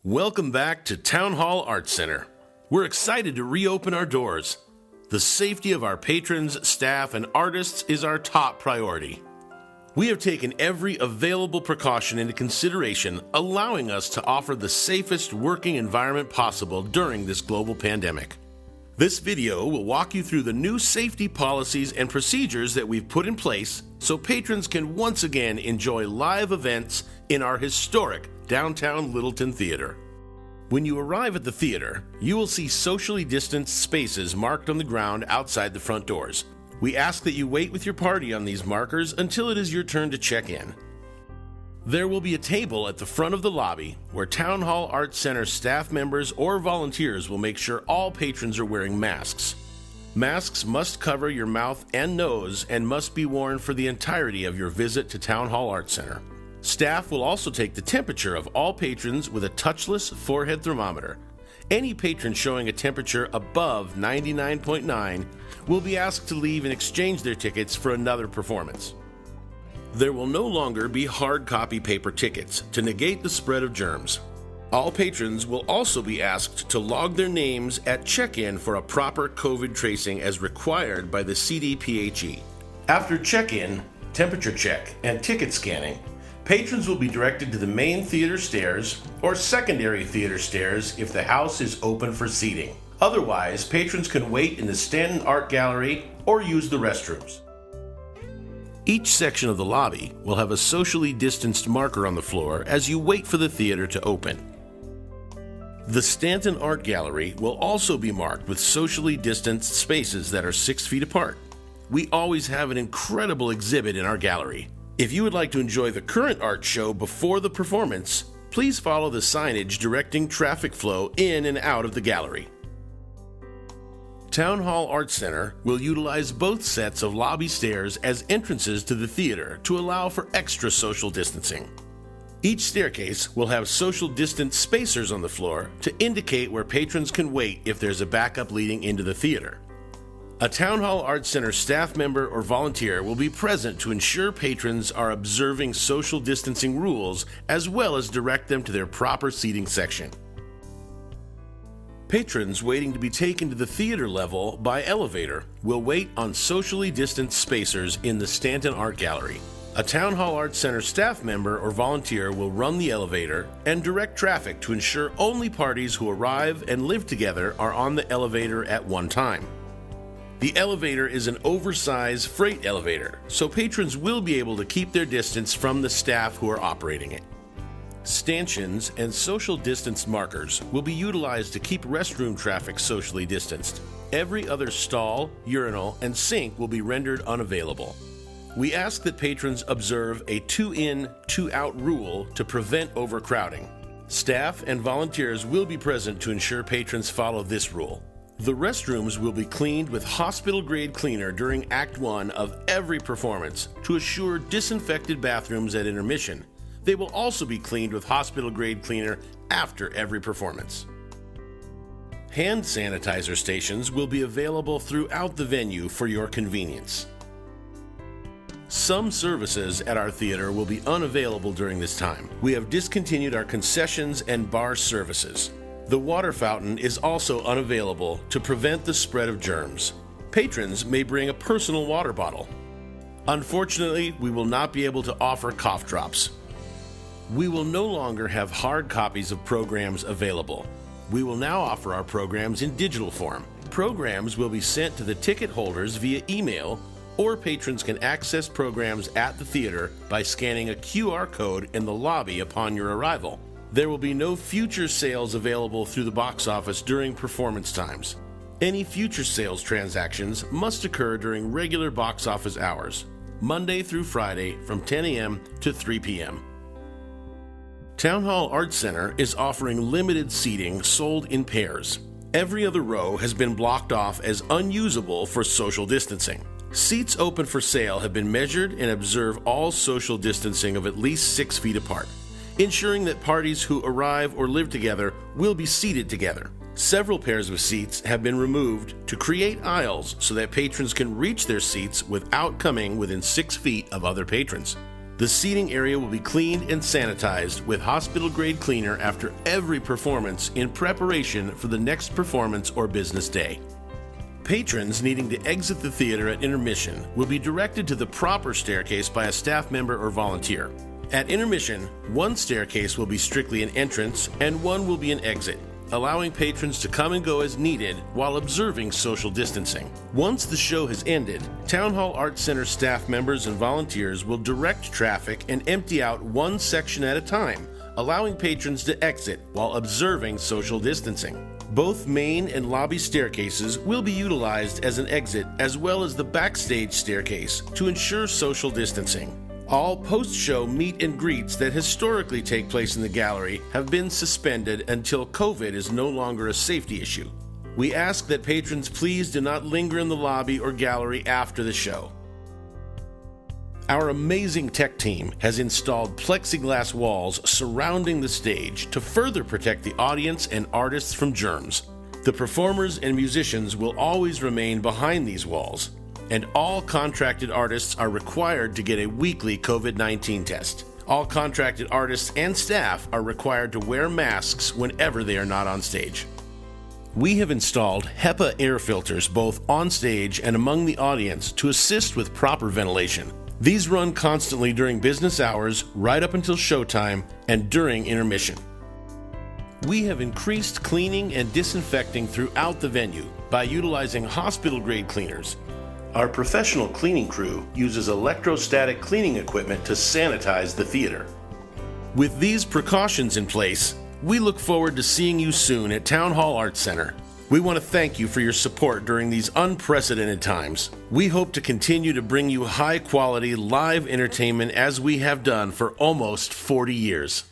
Welcome back to Town Hall Arts Center. We're excited to reopen our doors. The safety of our patrons, staff, and artists is our top priority. We have taken every available precaution into consideration, allowing us to offer the safest working environment possible during this global pandemic. This video will walk you through the new safety policies and procedures that we've put in place so patrons can once again enjoy live events in our historic Downtown Littleton Theater. When you arrive at the theater, you will see socially distanced spaces marked on the ground outside the front doors. We ask that you wait with your party on these markers until it is your turn to check in. There will be a table at the front of the lobby where Town Hall Arts Center staff members or volunteers will make sure all patrons are wearing masks. Masks must cover your mouth and nose and must be worn for the entirety of your visit to Town Hall Arts Center. Staff will also take the temperature of all patrons with a touchless forehead thermometer. Any patron showing a temperature above 99.9 will be asked to leave and exchange their tickets for another performance. There will no longer be hard copy paper tickets to negate the spread of germs. All patrons will also be asked to log their names at check-in for a proper COVID tracing as required by the CDPHE. After check-in, temperature check, and ticket scanning, patrons will be directed to the main theater stairs or secondary theater stairs if the house is open for seating. Otherwise, patrons can wait in the stand and art gallery or use the restrooms. Each section of the lobby will have a socially distanced marker on the floor as you wait for the theater to open. The Stanton Art Gallery will also be marked with socially distanced spaces that are 6 feet apart. We always have an incredible exhibit in our gallery. If you would like to enjoy the current art show before the performance, please follow the signage directing traffic flow in and out of the gallery. Town Hall Arts Center will utilize both sets of lobby stairs as entrances to the theater to allow for extra social distancing. Each staircase will have social distance spacers on the floor to indicate where patrons can wait if there's a backup leading into the theater. A Town Hall Arts Center staff member or volunteer will be present to ensure patrons are observing social distancing rules as well as direct them to their proper seating section. Patrons waiting to be taken to the theater level by elevator will wait on socially distanced spacers in the Stanton Art Gallery. A Town Hall Arts Center staff member or volunteer will run the elevator and direct traffic to ensure only parties who arrive and live together are on the elevator at one time. The elevator is an oversized freight elevator, so patrons will be able to keep their distance from the staff who are operating it. Stanchions and social distance markers will be utilized to keep restroom traffic socially distanced. Every other stall, urinal, and sink will be rendered unavailable. We ask that patrons observe a 2-in, 2-out rule to prevent overcrowding. Staff and volunteers will be present to ensure patrons follow this rule. The restrooms will be cleaned with hospital-grade cleaner during Act 1 of every performance to assure disinfected bathrooms at intermission. They will also be cleaned with hospital-grade cleaner after every performance. Hand sanitizer stations will be available throughout the venue for your convenience. Some services at our theater will be unavailable during this time. We have discontinued our concessions and bar services. The water fountain is also unavailable to prevent the spread of germs. Patrons may bring a personal water bottle. Unfortunately, we will not be able to offer cough drops. We will no longer have hard copies of programs available. We will now offer our programs in digital form. Programs will be sent to the ticket holders via email, or patrons can access programs at the theater by scanning a QR code in the lobby upon your arrival. There will be no future sales available through the box office during performance times. Any future sales transactions must occur during regular box office hours, Monday through Friday from 10 a.m. to 3 p.m. Town Hall Arts Center is offering limited seating sold in pairs. Every other row has been blocked off as unusable for social distancing. Seats open for sale have been measured and observe all social distancing of at least 6 feet apart, ensuring that parties who arrive or live together will be seated together. Several pairs of seats have been removed to create aisles so that patrons can reach their seats without coming within 6 feet of other patrons. The seating area will be cleaned and sanitized with hospital-grade cleaner after every performance in preparation for the next performance or business day. Patrons needing to exit the theater at intermission will be directed to the proper staircase by a staff member or volunteer. At intermission, one staircase will be strictly an entrance and one will be an exit, allowing patrons to come and go as needed while observing social distancing. Once the show has ended, Town Hall Arts Center staff members and volunteers will direct traffic and empty out one section at a time, allowing patrons to exit while observing social distancing. Both main and lobby staircases will be utilized as an exit, as well as the backstage staircase to ensure social distancing. All post-show meet and greets that historically take place in the gallery have been suspended until COVID is no longer a safety issue. We ask that patrons please do not linger in the lobby or gallery after the show. Our amazing tech team has installed plexiglass walls surrounding the stage to further protect the audience and artists from germs. The performers and musicians will always remain behind these walls, and all contracted artists are required to get a weekly COVID-19 test. All contracted artists and staff are required to wear masks whenever they are not on stage. We have installed HEPA air filters both on stage and among the audience to assist with proper ventilation. These run constantly during business hours, right up until showtime, and during intermission. We have increased cleaning and disinfecting throughout the venue by utilizing hospital-grade cleaners. Our professional cleaning crew uses electrostatic cleaning equipment to sanitize the theater. With these precautions in place, we look forward to seeing you soon at Town Hall Arts Center. We want to thank you for your support during these unprecedented times. We hope to continue to bring you high-quality live entertainment as we have done for almost 40 years.